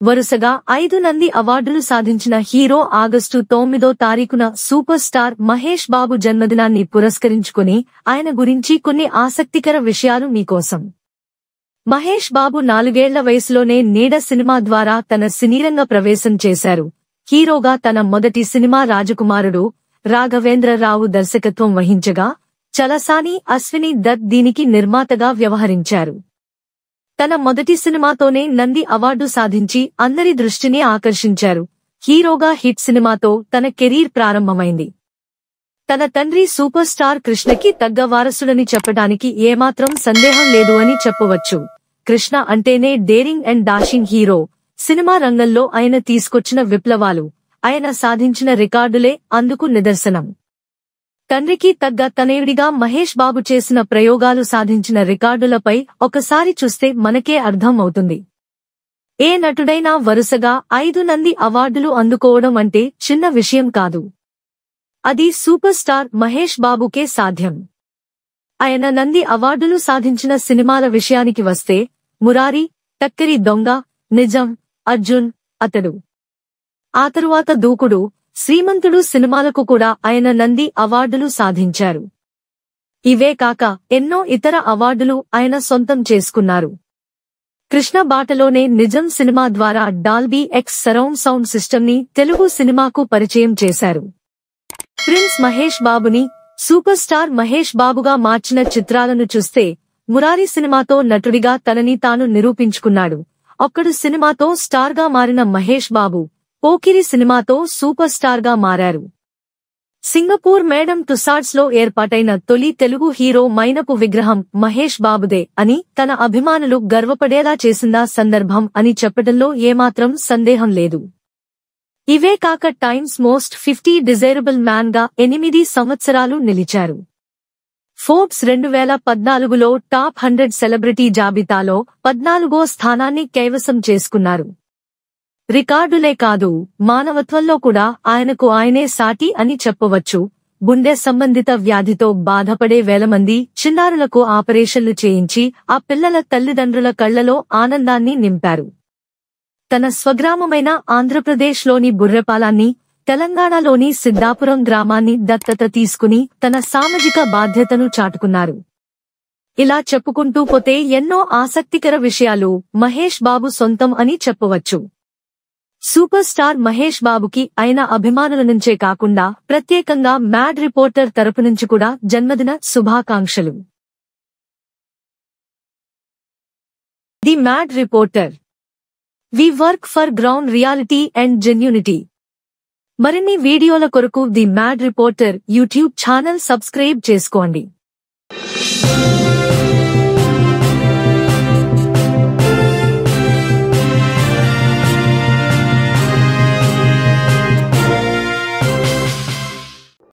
వరుసగా 5 నంది అవార్డులు సాధించిన హీరో ఆగస్టు 9వ తారీఖున సూపర్ స్టార్ మహేష్ బాబు జన్మదినాన్ని పురస్కరించుకుని ఆయన గురించి కొన్ని ఆసక్తికర విషయాలు మీకోసం. మహేష్ బాబు 4 ఏళ్ల వయసులోనే నీడ సినిమా ద్వారా తన సినీరంగ ప్రవేశం చేశారు. హీరోగా తన మొదటి సినిమా రాజకుమారుడు రాఘవేంద్రరావు దర్శకత్వం వహించగా చలసాని అశ్విని దత్ దీనికి నిర్మాతగా వ్యవహరించారు. తన మొదటి సినిమాతోనే నంది అవార్డు సాధించి అందరి దృష్టిని ఆకర్షించారు. హీరోగా హిట్ సినిమాతో తన కెరీర్ ప్రారంభమైంది. తన తండ్రి సూపర్ స్టార్ కృష్ణకి తగ్గ వారసుడని చెప్పడానికి ఏమాత్రం సందేహం లేదు అని చెప్పవచ్చు. కృష్ణ అంటేనే daring and dashing hero. Cinema రంగంలో ఆయన తీసుకొచ్చిన విప్లవాలు, ఆయన సాధించిన రికార్డులే అందుకు నిదర్శనం. తండ్రికి తగ్గ తనయుడిగా మహేష్ బాబు చేసిన ప్రయోగాలు సాధించిన రికార్డులపై ఒకసారి చూస్తే మనకే అర్థం అవుతుంది. ఏ నటుడైనా వరుసగా 5 నంది అవార్డులు అందుకోవడం అంటే చిన్న విషయం కాదు. అది సూపర్ స్టార్ మహేష్ బాబుకే సాధ్యం. ఆయన నంది అవార్డులు సాధించిన సినిమాల విషయానికి వస్తే మురారి, టక్కరి దొంగ, నిజం, అర్జున్, అతడు, ఆ తరువాత దూకుడు, శ్రీమంతుడు సినిమాలకు కూడా ఆయన నంది అవార్డులు సాధించారు. ఇవే కాక ఎన్నో ఇతర అవార్డులు ఆయన సొంతం చేసుకున్నారు. కృష్ణ బాటలోనే నిజం సినిమా ద్వారా Dolby X surround sound system ని తెలుగు సినిమాకు పరిచయం చేశారు. ప్రిన్స్ మహేష్ బాబుని సూపర్ స్టార్ మహేష్ బాబుగా మార్చిన చిత్రాలను చూస్తే మురారి సినిమాతో నటుడిగా తనని తాను నిరూపించుకున్నాడు. ఒక్కడు సినిమాతో స్టార్ గా మారిన మహేష్ బాబు పోకిరి సినిమాతో సూపర్ స్టార్ గా మారారు. సింగపూర్ మేడం టుసాడ్స్ లో ఏర్పాటైన తొలి తెలుగు హీరో మైనపు విగ్రహం మహేష్ బాబుదే అని తన అభిమానులు గర్వపడేలా చేసిందా సందర్భం అని చెప్పడంలో ఏమాత్రం సందేహం లేదు. ఇవే కాక టైమ్స్ మోస్ట్ 50 డిజైరబుల్ మ్యాన్ గా 8 సంవత్సరాలు నిలిచారు. ఫోర్బ్స్ 2014లో టాప్ 100 సెలబ్రిటీ జాబితాలో 14వ స్థానాన్ని కైవసం చేసుకున్నారు. రికార్డులే కాదు, మానవత్వంలో కూడా ఆయనకు ఆయనే సాటి అని చెప్పవచ్చు. గుండె సంబంధిత వ్యాధితో బాధపడే వేల మంది చిన్నారులకు ఆపరేషన్లు చేయించి ఆ పిల్లల తల్లిదండ్రుల కళ్లలో ఆనందాన్ని నింపారు. తన స్వగ్రామమైన ఆంధ్రప్రదేశ్లోని బుర్రెపాలాన్ని, తెలంగాణలోని సిద్ధాపురం గ్రామాన్ని దత్తత తీసుకుని తన సామాజిక బాధ్యతను చాటుకున్నారు. ఇలా చెప్పుకుంటూ పోతే ఎన్నో ఆసక్తికర విషయాలు మహేష్ బాబు సొంతం అని చెప్పవచ్చు. సూపర్ స్టార్ మహేష్ బాబుకి ఆయన అభిమానుల నుంచే కాకుండా ప్రత్యేకంగా మ్యాడ్ రిపోర్టర్ తరపు నుంచి కూడా జన్మదిన శుభాకాంక్షలు. The mad reporter. We work for ground reality and genuinity. మరిన్ని వీడియోల కొరకు the mad reporter YouTube channel subscribe చేసుకోండి.